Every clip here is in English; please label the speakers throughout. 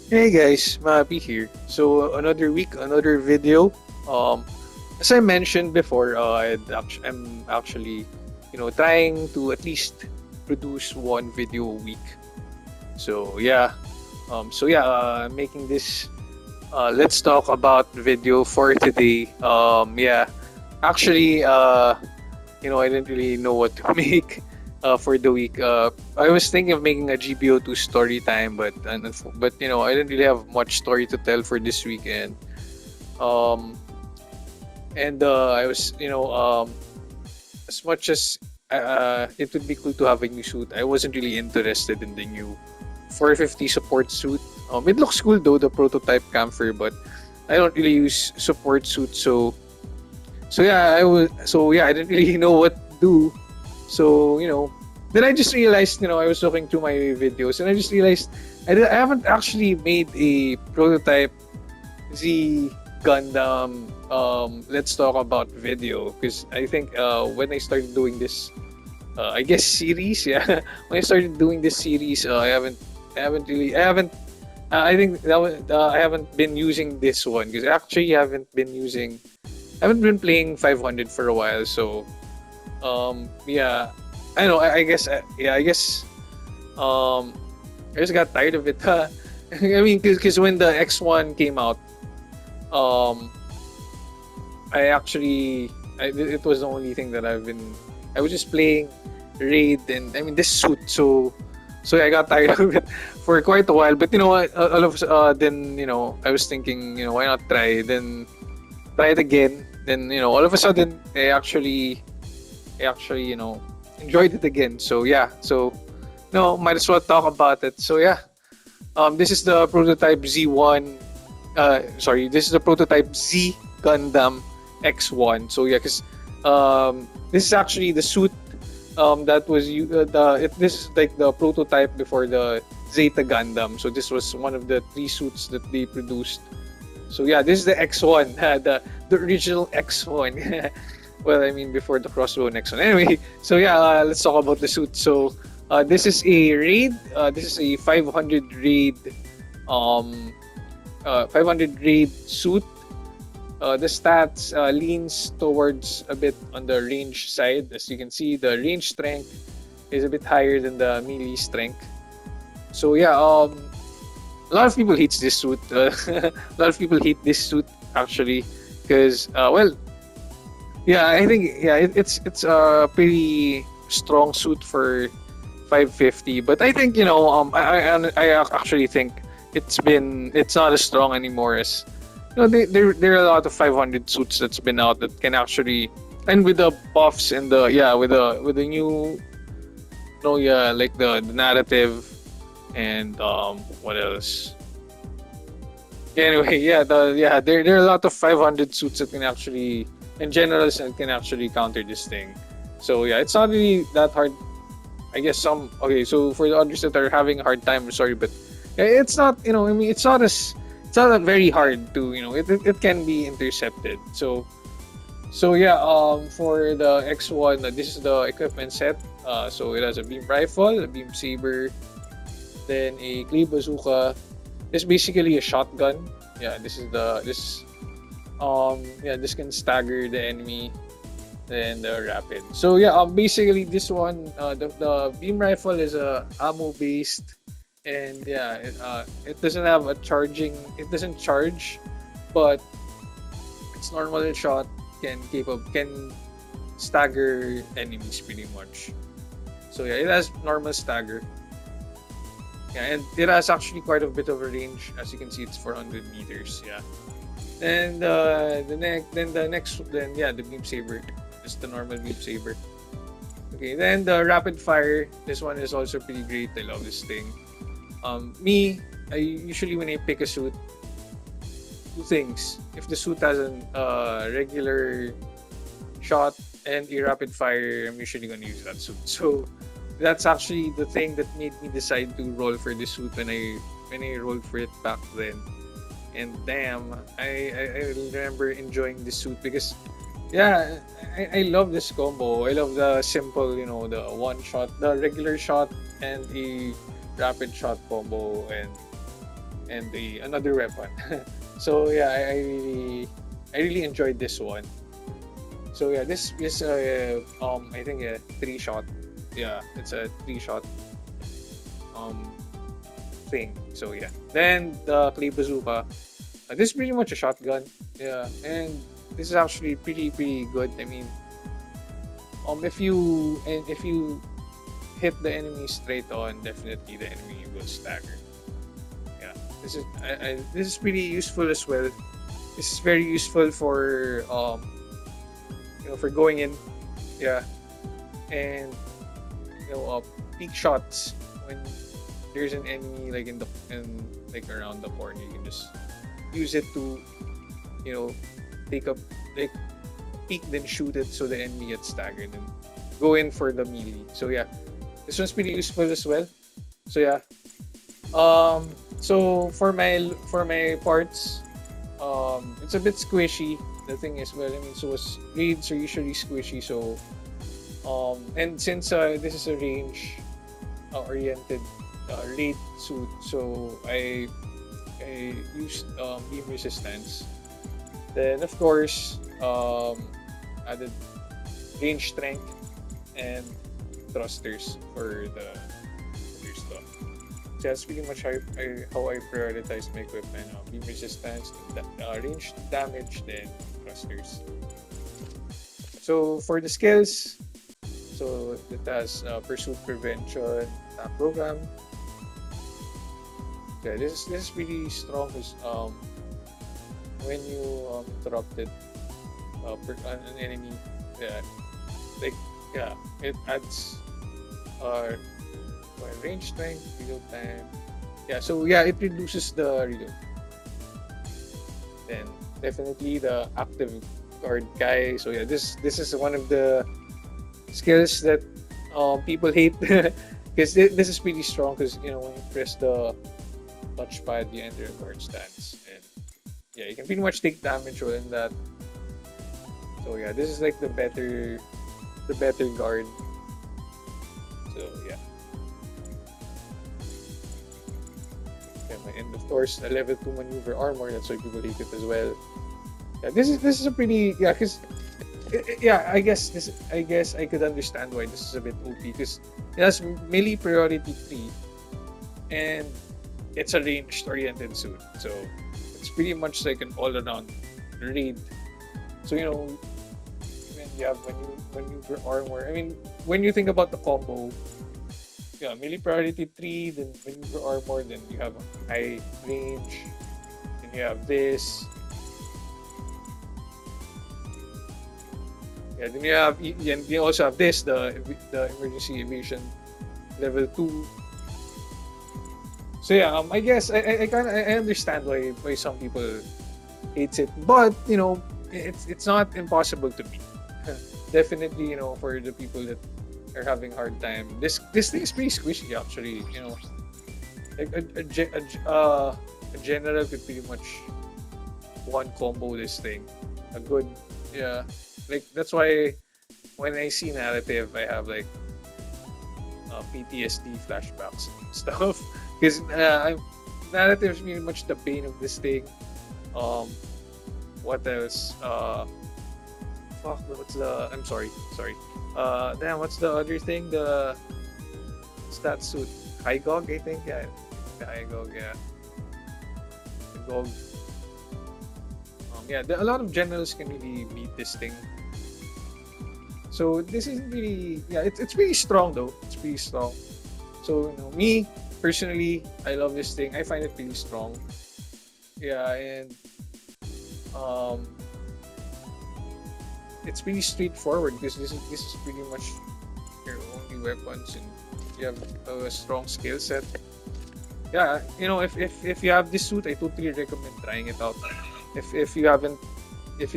Speaker 1: Hey guys, Mappy here. So another week, another video. As I mentioned before, I'm actually, trying to at least produce one video a week. So yeah, making this. Let's talk about video for today. Actually, I didn't really know what to make for the week. I was thinking of making a GBO2 story time, but I didn't really have much story to tell for this weekend. Um, I was as much as it would be cool to have a new suit, I wasn't really interested in the new 450 support suit. It looks cool though, the prototype camphor, but I don't really use support suit, I didn't really know what to do. So then I just realized, I was looking through my videos and I just realized I haven't actually made a prototype Z Gundam. Let's talk about video, because I think when I started doing this, I guess series, yeah. When I started doing this series, I haven't. I think that was, I haven't been using this one because actually I haven't been playing 500 for a while. So yeah, I know. I guess I just got tired of it. I mean, because when the X1 came out, um, it was the only thing that I was just playing raid, and I mean this suit. So I got tired of it for quite a while. But you know what? All of then I was thinking, why not try it again? Then all of a sudden I actually enjoyed it again. So yeah, so no, might as well talk about it. So yeah, this is the prototype Z1. This is the prototype Z Gundam X1. So yeah, because this is actually the suit that was this is like the prototype before the Zeta Gundam. So this was one of the three suits that they produced. So yeah, this is the X1, the original X1. Well, I mean before the crossbow X1. Anyway, so yeah, let's talk about the suit. So this is a raid. This is a 500 raid. 500 raid suit. The stats leans towards a bit on the range side. As you can see, the range strength is a bit higher than the melee strength. So yeah, a lot of people hates this suit. A lot of people hate this suit actually, because yeah, I think it's a pretty strong suit for 550. But I think I actually think it's not as strong anymore as there are a lot of 500 suits that's been out that can actually, and with the buffs and with the new like the narrative and what else. Anyway, there are a lot of 500 suits that can actually, in general, that can actually counter this thing. So yeah, it's not really that hard. I guess so for the others that are having a hard time, I'm sorry, but it's not, I mean, it's not that very hard to, it can be intercepted. So yeah, for the X1, this is the equipment set. So it has a beam rifle, a beam saber, then a clay bazooka. It's basically a shotgun. Yeah, this can stagger the enemy. Then the rapid. So yeah, basically this one, the beam rifle is a ammo based, and yeah, it doesn't have a charging. It doesn't charge, but its normal shot can stagger enemies pretty much. So yeah, it has normal stagger. Yeah, and it has actually quite a bit of a range. As you can see, it's 400 meters. Yeah, and the beam saber, just the normal beam saber. Okay, then the rapid fire. This one is also pretty great. I love this thing. I usually when I pick a suit, two things. If the suit has a regular shot and a rapid fire, I'm usually gonna use that suit. So that's actually the thing that made me decide to roll for this suit when I rolled for it back then. And damn, I remember enjoying this suit because yeah, I love this combo. I love the simple, the one shot, the regular shot, and a rapid shot combo. And and another weapon. So yeah, I really enjoyed this one. So yeah, this is I think a 3-shot. Yeah, it's a 3-shot thing. So yeah, then the clay bazooka. This is pretty much a shotgun. Yeah, and this is actually pretty good. I mean, if you hit the enemy straight on, definitely the enemy will stagger. Yeah, this is pretty useful as well. This is very useful for for going in. Yeah, and peak shots when there's an enemy like like around the corner. You can just use it to take up like peek then shoot it so the enemy gets staggered and go in for the melee. So yeah, this one's pretty useful as well. So yeah, so for my parts, it's a bit squishy. The thing is, well, I mean, so raids are usually squishy. So and since this is a range oriented raid suit, so I used beam resistance. Then of course added range strength and thrusters for the other stuff. So that's pretty much how I prioritize my equipment. Beam resistance, range damage, then thrusters. So for the skills, so it has pursuit prevention program. Yeah, this is really strong because when you interrupted an enemy, yeah, it adds range strength, reload time. Yeah, so yeah, it reduces the reload. Then definitely the active guard guy. So yeah, this is one of the skills that people hate because this is pretty strong because when you press the touchpad, you enter a guard stance, and yeah, you can pretty much take damage while in that. So yeah, this is like the better guard. So yeah. And of course, a level 2 maneuver armor. That's why people hate it as well. Yeah, this is a pretty because I guess I could understand why this is a bit OP because it has melee priority 3 and it's a ranged oriented suit. So it's pretty much like an all around raid. So when you have maneuver armor, I mean when you think about the combo, yeah, melee priority 3, then maneuver armor, then you have high range, then you have this. Yeah, then you also have this, the emergency evasion level 2. So yeah, I guess I understand why some people hates it, but it's not impossible to beat. Definitely, for the people that are having hard time, this thing is pretty squishy actually. Like a general could pretty much one combo this thing. A good, yeah. Like that's why when I see narrative, I have like PTSD flashbacks and stuff because narrative is pretty much the bane of this thing. What else? What's the? I'm sorry. Damn, what's the other thing? The stat suit, Hygogg, I think. Yeah, the Hygogg. Yeah, Hygogg. Yeah, a lot of generals can really beat this thing. So this is really, yeah, it's pretty strong though. It's pretty strong. So me personally, I love this thing. I find it pretty strong. Yeah, and it's pretty straightforward because this is pretty much your only weapons and you have a strong skill set. Yeah, if you have this suit, I totally recommend trying it out. If you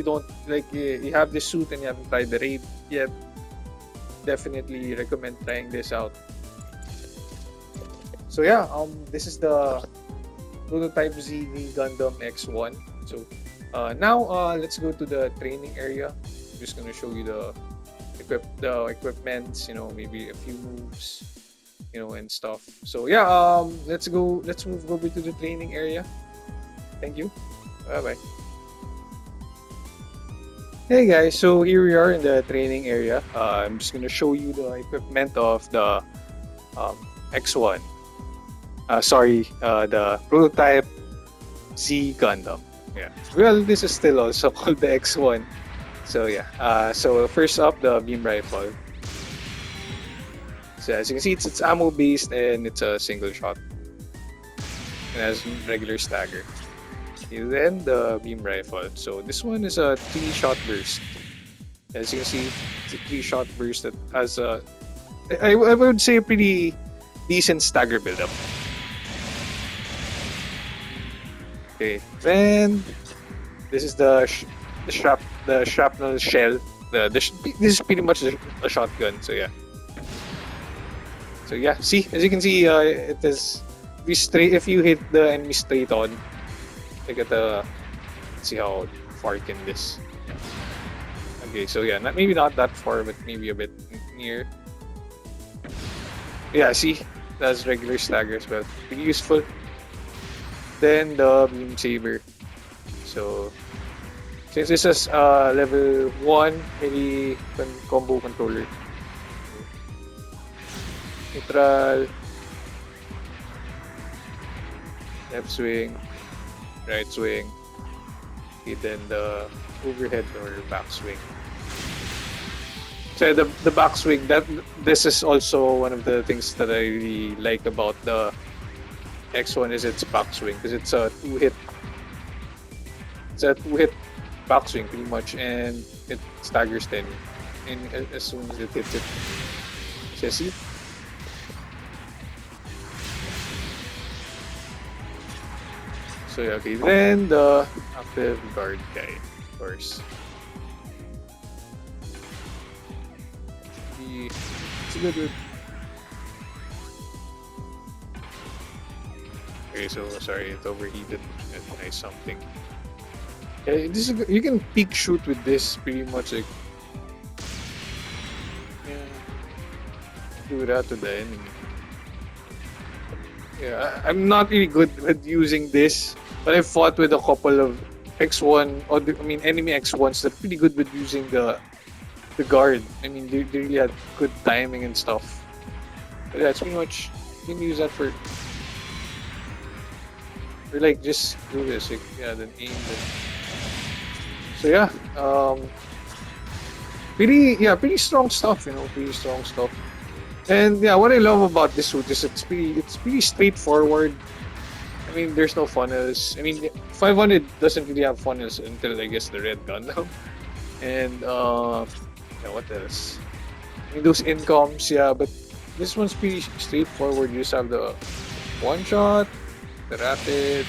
Speaker 1: don't like you have this suit and you haven't tried the raid yet, definitely recommend trying this out. So yeah, this is the Prototype Z Gundam X1. So now let's go to the training area. I'm just gonna show you the equipments, maybe a few moves. and stuff. So yeah, let's move over to the training area. Thank you. Bye bye. Hey guys, so here we are in the training area. I'm just gonna show you the equipment of the X1. The Prototype Z Gundam. Yeah. Well, this is still also called the X1. So yeah. So first up, the beam rifle. So as you can see, it's ammo based and it's a single shot. It has regular stagger. And then the beam rifle. So this one is a 3-shot burst. As you can see, it's a 3-shot burst that has I would say a pretty decent stagger buildup. Okay, then this is the shrapnel shell. This is pretty much a shotgun. So yeah. So yeah, see, as you can see, it is if you hit the enemy straight on. Let's see how far can this. Okay, so yeah, maybe not that far, but maybe a bit near. Yeah, see, that's regular stagger as well. Pretty useful. Then the beam saber. So since this is level 1 melee combo controller. Neutral, left swing, right swing, okay, then the overhead or back swing. So the back swing, this is also one of the things that I really like about the X1 is its back swing, because it's a two-hit back swing pretty much, and it staggers the enemy and as soon as it hits it. So see? So yeah, okay, then the active guard guy, of course. It's a good one. Okay, so sorry, it overheated. Nice something. Yeah, you can peek shoot with this pretty much like do that to the enemy. Yeah, I'm not really good at using this, but I've fought with a couple of X1 enemy X1s that are pretty good with using the guard. I mean, they really had good timing and stuff. But yeah, it's pretty much you can use that for like just do this, like then aim. So yeah, pretty strong stuff. Pretty strong stuff. And yeah, what I love about this suit is it's pretty straightforward. I mean, there's no funnels. I mean, 500 doesn't really have funnels until I guess the Red Gundam. And what else? I mean, those incoms, yeah, but this one's pretty straightforward. You just have the one shot, the rapid,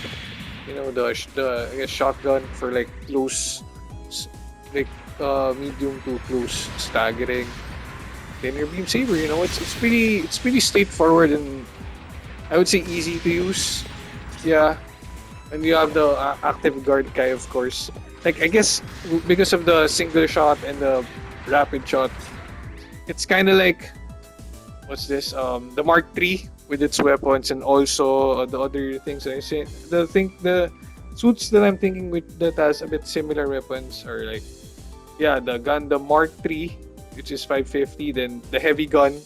Speaker 1: the I guess shotgun for like close, like medium to close staggering. Then your beam saber, it's pretty straightforward and I would say easy to use. Yeah, and you have the active guard guy, of course. Like I guess because of the single shot and the rapid shot, it's kind of like what's this? The Mark III with its weapons and also the other things I say. The suits that I'm thinking that has a bit similar weapons are like the Gundam Mark III, which is 550, then the heavy gun,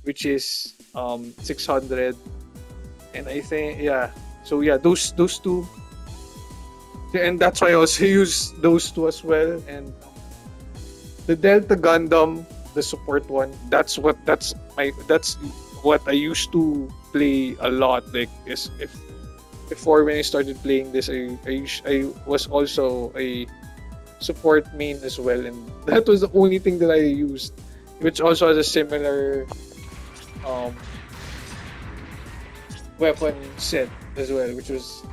Speaker 1: which is 600, and I think so those two, and that's why I also use those two as well. And the Delta Gundam, the support one, that's what I used to play a lot. Like before when I started playing this, I was also a support main as well, and that was the only thing that I used, which also has a similar weapon set as well, which was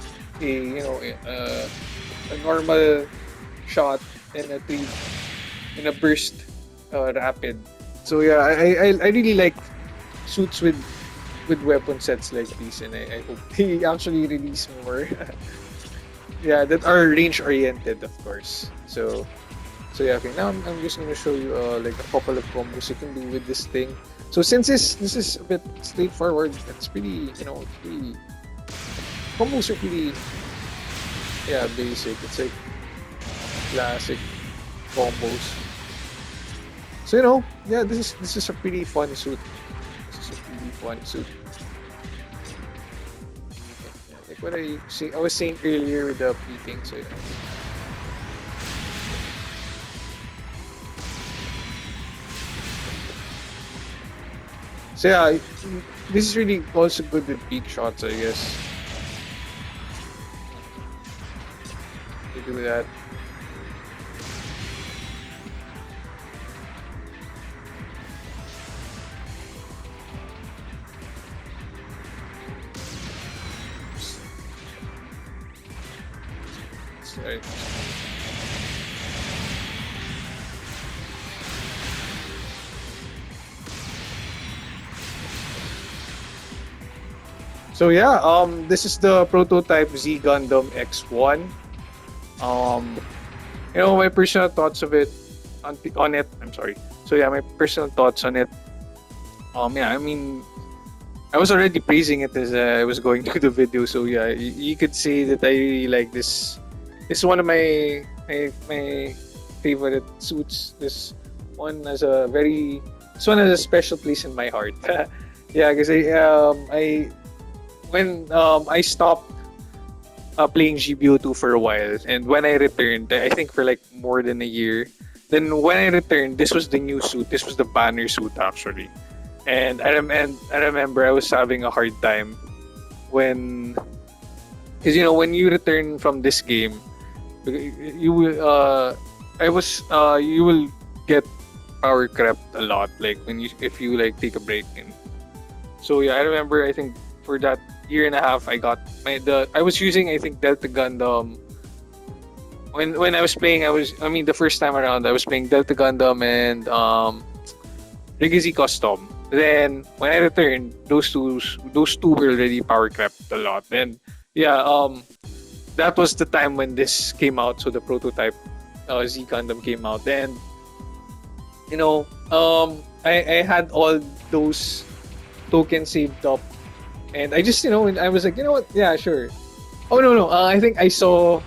Speaker 1: a normal shot and a burst rapid. So yeah, I really like suits with weapon sets like these, and I hope they actually release more. Yeah, that are range oriented, of course. So So yeah, okay. Now I'm just gonna show you like a couple of combos you can do with this thing. So since this is a bit straightforward, it's pretty, it's pretty, combos are pretty, yeah, basic. It's like classic combos. So yeah, this is a pretty fun suit. This is a pretty fun suit. Yeah, like what I was saying earlier with the peeking. So yeah. So yeah, this is really also good with peak shots, I guess. You do that. Sorry. So yeah, this is the Prototype Z Gundam X1. My personal thoughts of it on it. I'm sorry. So yeah, my personal thoughts on it. Yeah, I mean, I was already praising it as I was going through the video. So yeah, you could say that I really like this. This is one of my favorite suits. This one has a special place in my heart. Yeah, because I when I stopped playing GBO2 for a while, and when I returned, I think for like more than a year. Then when I returned, this was the new suit. This was the banner suit actually, and I remember I was having a hard time because when you return from this game, you will you will get power crept a lot. Like if you like take a break. And so yeah, I remember I think for that year and a half, I got I was using, I think, Delta Gundam. When I was playing, the first time around, I was playing Delta Gundam and Legacy Custom. Then when I returned, those two were already power crept a lot. And yeah, that was the time when this came out. So the Prototype Z Gundam came out. Then I had all those tokens saved up. And I just, I was like, you know what? Yeah, sure. Oh no. I think I saw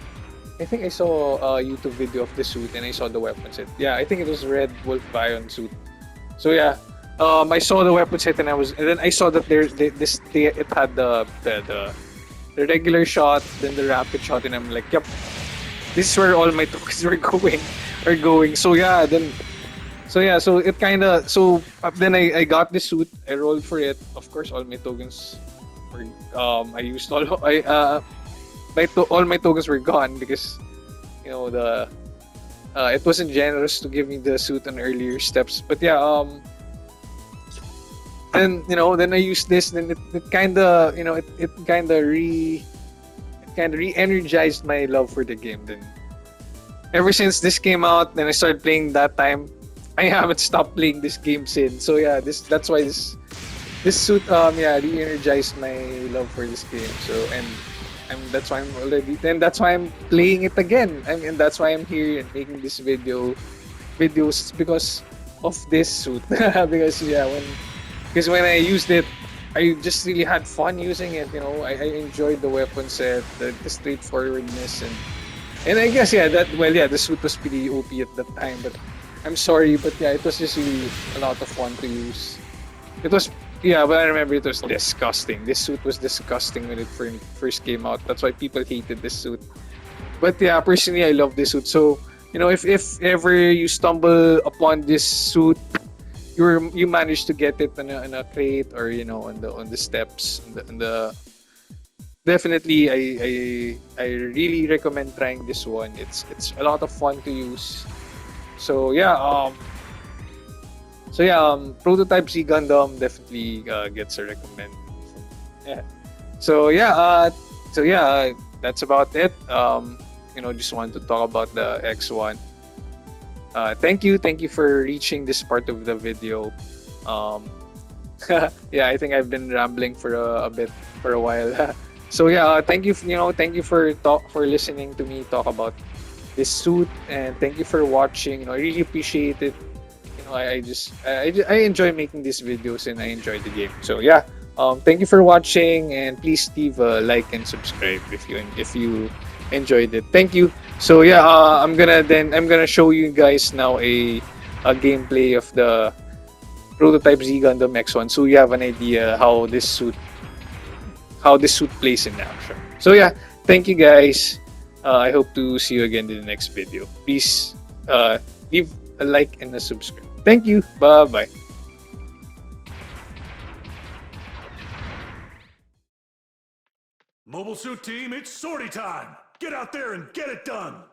Speaker 1: a YouTube video of the suit, and I saw the weapon set. Yeah, I think it was Red Wolf Bion suit. So yeah, I saw the weapon set, and then I saw that it had the regular shot, then the rapid shot, and I'm like, yep, this is where all my tokens are going. So yeah, so it kind of then I got the suit, I rolled for it. Of course, all my tokens were I used all my tokens were gone because it wasn't generous to give me the suit on earlier steps. But yeah, then I used this, then it kind of re-energized my love for the game. Then ever since this came out, then I started playing that time. I haven't stopped playing this game since. So yeah, that's why this suit re-energized my love for this game. So that's why I'm playing it again. That's why I'm here and making this videos because of this suit. Because when I used it, I just really had fun using it. I enjoyed the weapon set, the straightforwardness, and I guess the suit was pretty OP at that time. But I'm sorry, but yeah, it was just really a lot of fun to use. It was, but I remember it was disgusting. This suit was disgusting when it first came out. That's why people hated this suit. But yeah, personally, I love this suit. So, if ever you stumble upon this suit, you manage to get it in a crate or on the steps, definitely I really recommend trying this one. It's a lot of fun to use. So yeah, Prototype Z Gundam definitely gets a recommend. Yeah. So that's about it. Just wanted to talk about the X1. Thank you for reaching this part of the video. Yeah, I think I've been rambling for a while. So yeah, thank you for listening to me talk about this suit, and thank you for watching. I really appreciate it. I enjoy making these videos and I enjoy the game. So yeah, thank you for watching, and please leave a like and subscribe if you enjoyed it. Thank you. So yeah, I'm gonna show you guys now a gameplay of the Prototype Z Gundam X1, so you have an idea how this suit plays in action. So yeah, thank you guys. I hope to see you again in the next video. Please leave a like and a subscribe. Thank you. Bye bye.
Speaker 2: Mobile Suit Team, it's sortie time! Get out there and get it done!